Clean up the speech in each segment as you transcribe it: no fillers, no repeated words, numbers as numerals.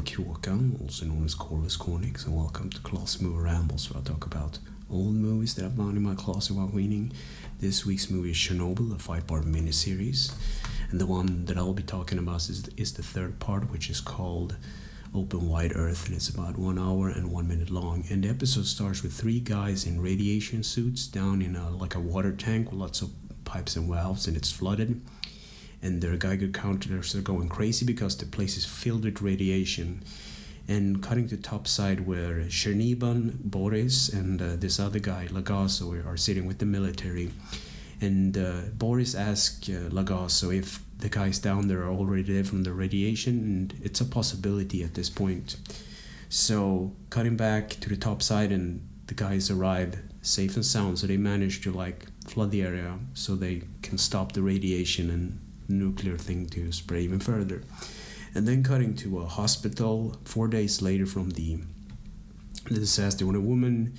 Kråkan, also known as Corvus Cornix, and welcome to Closet Movie Rambles, where I talk about old movies that I found in my closet while cleaning. This week's movie is Chernobyl, a 5-part miniseries, and the one that I'll be talking about is the third part, which is called Open Wide Earth, and it's about 1 hour and 1 minute long. And the episode starts with 3 guys in radiation suits down in a water tank with lots of pipes and valves, and it's flooded. And their Geiger counters are going crazy because the place is filled with radiation. And cutting to top side where Chernobyl, Boris, and this other guy, Lagasso, are sitting with the military. And Boris asks Lagasso if the guys down there are already dead from the radiation, and it's a possibility at this point. So cutting back to the top side, and the guys arrive safe and sound, so they manage to flood the area so they can stop the radiation and nuclear thing to spread even further. And then cutting to a hospital 4 days later from the disaster, when a woman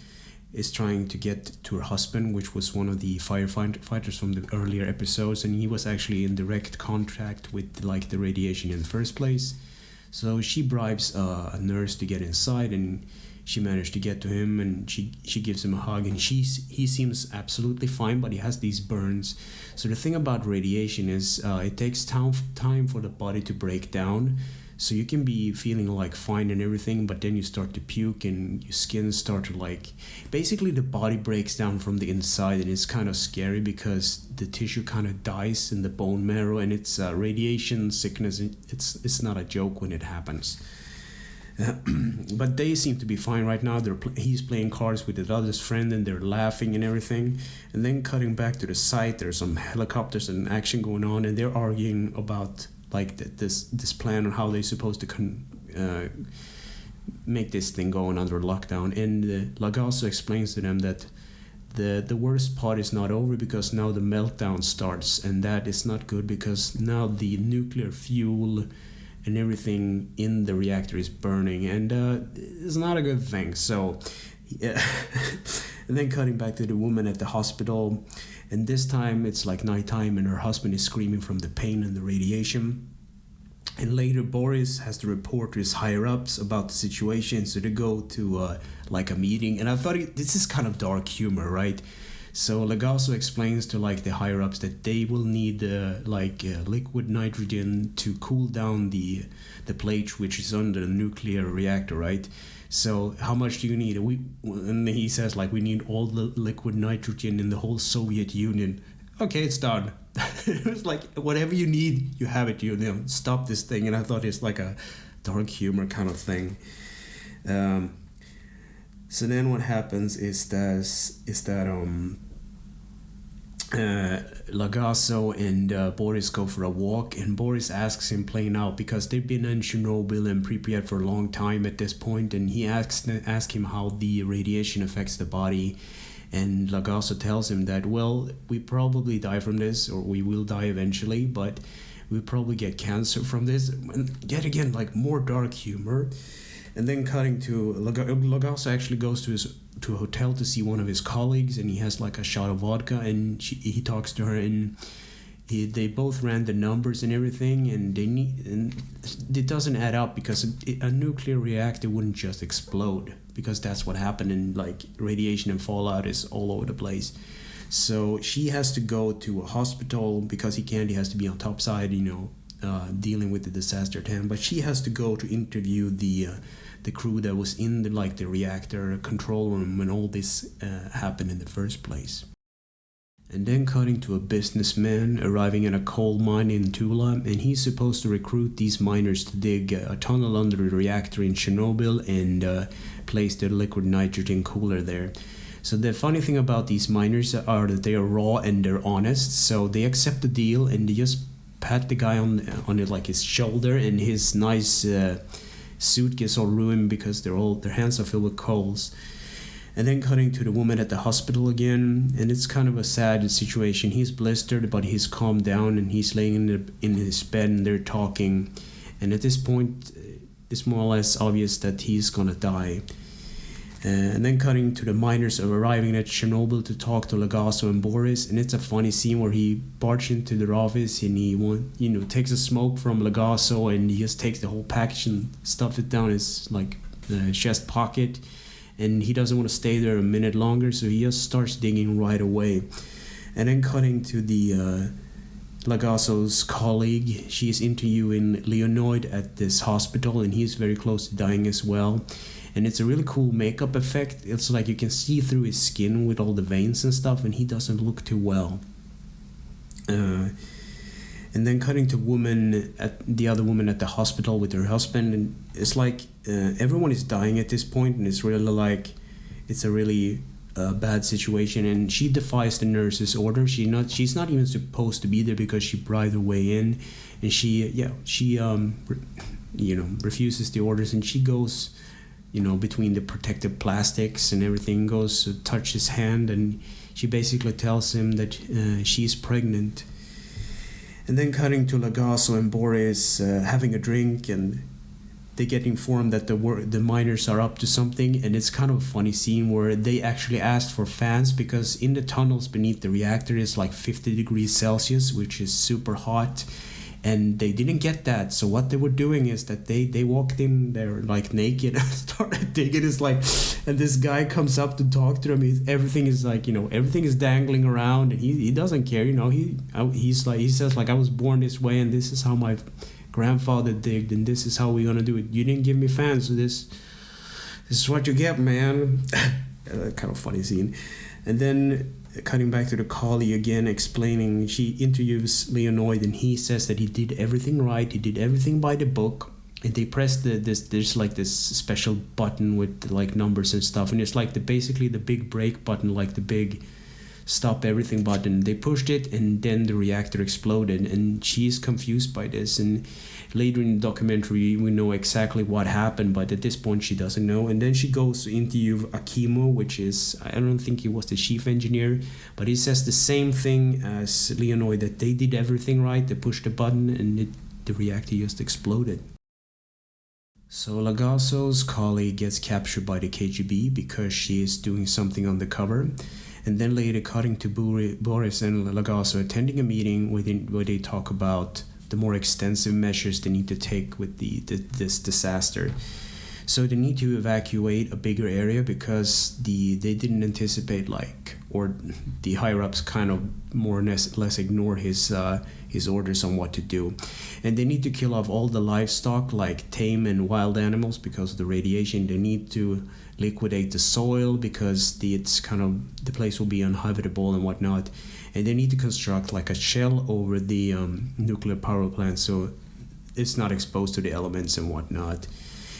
is trying to get to her husband, which was one of the firefighters from the earlier episodes, and he was actually in direct contact with the radiation in the first place. So she bribes a nurse to get inside, and she managed to get to him, and she gives him a hug, and he seems absolutely fine, but he has these burns. So the thing about radiation is it takes time for the body to break down. So you can be feeling fine and everything, but then you start to puke and your skin start to basically the body breaks down from the inside, and it's kind of scary because the tissue kind of dies in the bone marrow, and it's radiation sickness. It's not a joke when it happens. But they seem to be fine right now. He's playing cards with his other's friend, and they're laughing and everything. And then cutting back to the site, there's some helicopters and action going on, and they're arguing about this plan on how they're supposed to make this thing going under lockdown. And Lagasso explains to them that the worst part is not over, because now the meltdown starts, and that is not good because now the nuclear fuel and everything in the reactor is burning, and it's not a good thing. So, yeah. And then cutting back to the woman at the hospital, and this time it's nighttime, and her husband is screaming from the pain and the radiation. And later Boris has to report to his higher-ups about the situation, so they go to a meeting. And I thought this is kind of dark humor, right? So Lagasso explains to the higher-ups that they will need liquid nitrogen to cool down the plate which is under the nuclear reactor, right? So how much do you need? And he says we need all the liquid nitrogen in the whole Soviet Union. Okay, it's done. It's whatever you need, you have it. You stop this thing. And I thought it's a dark humor kind of thing. So then what happens is that Lagasso and Boris go for a walk, and Boris asks him plain out, because they've been in Chernobyl and Pripyat for a long time at this point, and he asks him how the radiation affects the body. And Lagasso tells him that, well, we probably die from this, or we will die eventually, but we probably get cancer from this. And yet again, more dark humor. And then cutting to Lagasso actually goes to a hotel to see one of his colleagues, and he has a shot of vodka, and he talks to her, and they both ran the numbers and everything, and it doesn't add up, because a nuclear reactor wouldn't just explode, because that's what happened, and radiation and fallout is all over the place. So she has to go to a hospital because he has to be on top side, dealing with the disaster at hand. But she has to go to interview the crew that was in the reactor control room when all this happened in the first place. And then cutting to a businessman arriving in a coal mine in Tula, and he's supposed to recruit these miners to dig a tunnel under the reactor in Chernobyl and place the liquid nitrogen cooler there. So the funny thing about these miners are that they are raw and they're honest, so they accept the deal, and they just pat the guy on his shoulder, and his nice suit gets all ruined because their hands are filled with coals. And then cutting to the woman at the hospital again, and it's kind of a sad situation. He's blistered, but he's calmed down, and he's laying in his bed, and they're talking. And at this point, it's more or less obvious that he's gonna die. And then cutting to the miners arriving at Chernobyl to talk to Lagasso and Boris, and it's a funny scene where he barges into their office and he takes a smoke from Lagasso and he just takes the whole package and stuffs it down his chest pocket, and he doesn't want to stay there a minute longer, so he just starts digging right away. And then cutting to the Lagasso's colleague, she is interviewing Leonid at this hospital, and he's very close to dying as well. And it's a really cool makeup effect. It's like you can see through his skin with all the veins and stuff, and he doesn't look too well. And then cutting to the other woman at the hospital with her husband, and it's like everyone is dying at this point, and it's really like it's a really bad situation. And she defies the nurse's order. She's not even supposed to be there because she bribed her way in, and she refuses the orders, and she goes between the protective plastics and everything, goes to touch his hand, and she basically tells him that she's pregnant. And then cutting to Lagasso and Boris having a drink, and they get informed that the miners are up to something, and it's kind of a funny scene where they actually asked for fans because in the tunnels beneath the reactor is like 50 degrees Celsius, which is super hot. And they didn't get that, so what they were doing is that they walked in there like naked and started digging. It's like, and this guy comes up to talk to them. Everything is dangling around, and he doesn't care. He says like, I was born this way, and this is how my grandfather digged, and this is how we're gonna do it. You didn't give me fans, so this is what you get, man. Kind of funny scene. And then cutting back to the colleague again, explaining, she interviews Leonid, and he says that he did everything right, he did everything by the book, and they pressed there's like this special button with like numbers and stuff, and it's like basically the big break button, like the big stop everything button. They pushed it, and then the reactor exploded, and she's confused by this. And later in the documentary we know exactly what happened, but at this point she doesn't know. And then she goes to interview Akimo, which is, I don't think he was the chief engineer, but he says the same thing as Leonid, that they did everything right, they pushed the button, and the reactor just exploded. So Lagasso's colleague gets captured by the KGB because she is doing something undercover. And then later cutting to Boris and Lagasso attending a meeting where they talk about the more extensive measures they need to take with this disaster. So they need to evacuate a bigger area because they didn't anticipate, or the higher-ups kind of more or less ignored his orders on what to do. And they need to kill off all the livestock, like tame and wild animals, because of the radiation. They need to liquidate the soil because the place will be uninhabitable and whatnot. And they need to construct like a shell over the nuclear power plant so it's not exposed to the elements and whatnot.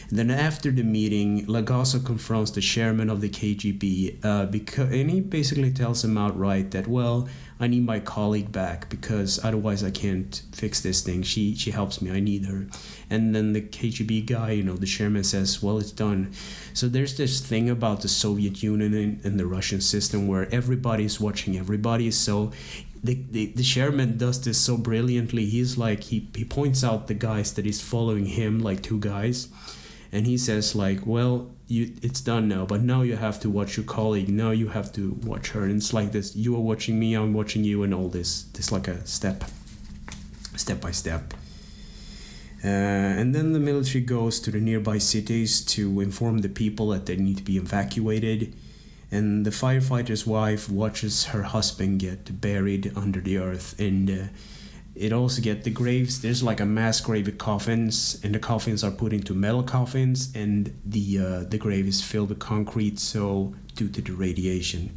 And then after the meeting, Lagasso confronts the chairman of the KGB and he basically tells him outright that, well, I need my colleague back because otherwise I can't fix this thing. She helps me, I need her. And then the KGB guy, the chairman says, well, it's done. So there's this thing about the Soviet Union and the Russian system where everybody's watching everybody. So the chairman does this so brilliantly. He's like, he points out the guys that is following him, like two guys. And he says like, well, it's done now, but now you have to watch your colleague. Now you have to watch her. And it's like this, you are watching me, I'm watching you, and all this like a step by step. And then the military goes to the nearby cities to inform the people that they need to be evacuated. And the firefighter's wife watches her husband get buried under the earth. And it also get the graves. There's like a mass grave with coffins, and the coffins are put into metal coffins, and the grave is filled with concrete, so due to the radiation.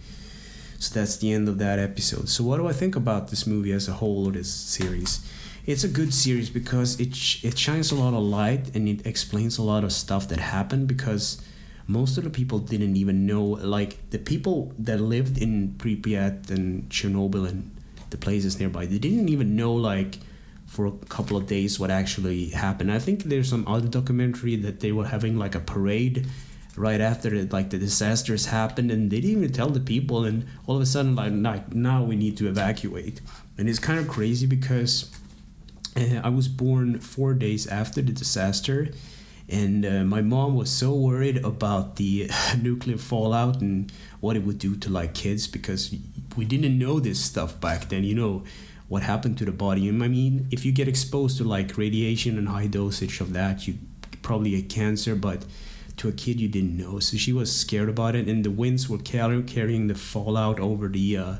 So that's the end of that episode. So what do I think about this movie as a whole, or this series? It's a good series because it shines a lot of light and it explains a lot of stuff that happened, because most of the people didn't even know, like the people that lived in Pripyat and Chernobyl and the places nearby, they didn't even know like for a couple of days what actually happened. I think there's some other documentary that they were having like a parade right after the disasters happened, and they didn't even tell the people, and all of a sudden like now we need to evacuate. And it's kind of crazy because I was born 4 days after the disaster, And my mom was so worried about the nuclear fallout and what it would do to like kids, because we didn't know this stuff back then, what happened to the body. And I mean, if you get exposed to like radiation and high dosage of that, you probably get cancer, but to a kid you didn't know. So she was scared about it, and the winds were carrying the fallout over the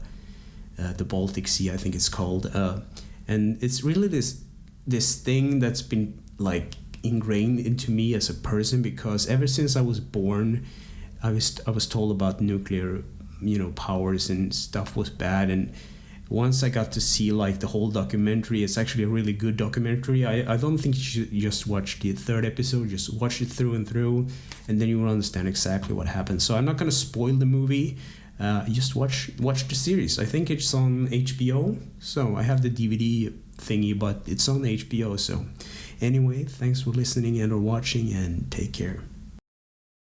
Baltic Sea, I think it's called. And it's really this thing that's been like ingrained into me as a person, because ever since I was born, I was told about nuclear powers and stuff was bad. And once I got to see like the whole documentary, it's actually a really good documentary. I don't think you should just watch the third episode, just watch it through and through, and then you will understand exactly what happened. So I'm not going to spoil the movie. Just watch the series. I think it's on HBO, so I have the DVD thingy, but it's on HBO. So anyway, thanks for listening and or watching, and take care.